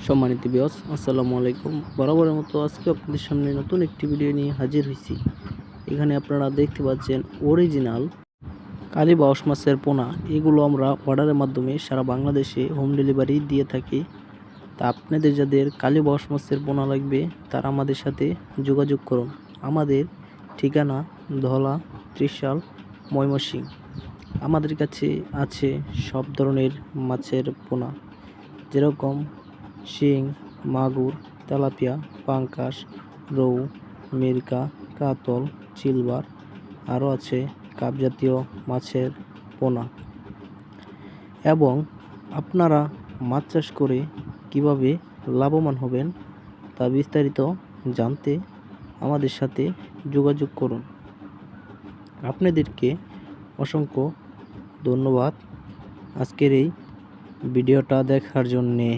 সম্মানিত ভিউয়ার্স, আসসালামু আলাইকুম। বরাবরের মতো আজকে আপনাদের সামনে নতুন একটি ভিডিও নিয়ে হাজির হয়েছি। এখানে আপনারা দেখতে পাচ্ছেন অরিজিনাল কালীবাউস মাছের পোনা। এগুলো আমরা অর্ডারের মাধ্যমে সারা বাংলাদেশে হোম ডেলিভারি দিয়ে থাকি। তা আপনাদের যাদের কালীবাউস মাছের পোনা লাগবে তারা আমাদের সাথে যোগাযোগ করুন। আমাদের ঠিকানা ধলা, ত্রিশাল, ময়মনসিংহ। আমাদের কাছে আছে সব ধরনের মাছের পোনা, যেরকম শিং, মাগুর, তেলাপিয়া, পাঙ্গাস, রৌ, মিরকা, কাতল, সিলভার, আরও আছে কাপ জাতীয় মাছের পোনা। এবং আপনারা মাছ চাষ করে কিভাবে লাভবান হবেন তা বিস্তারিত জানতে আমাদের সাথে যোগাযোগ করুন। আপনাদেরকে অসংখ্য ধন্যবাদ আজকের এই ভিডিওটা দেখার জন্যে।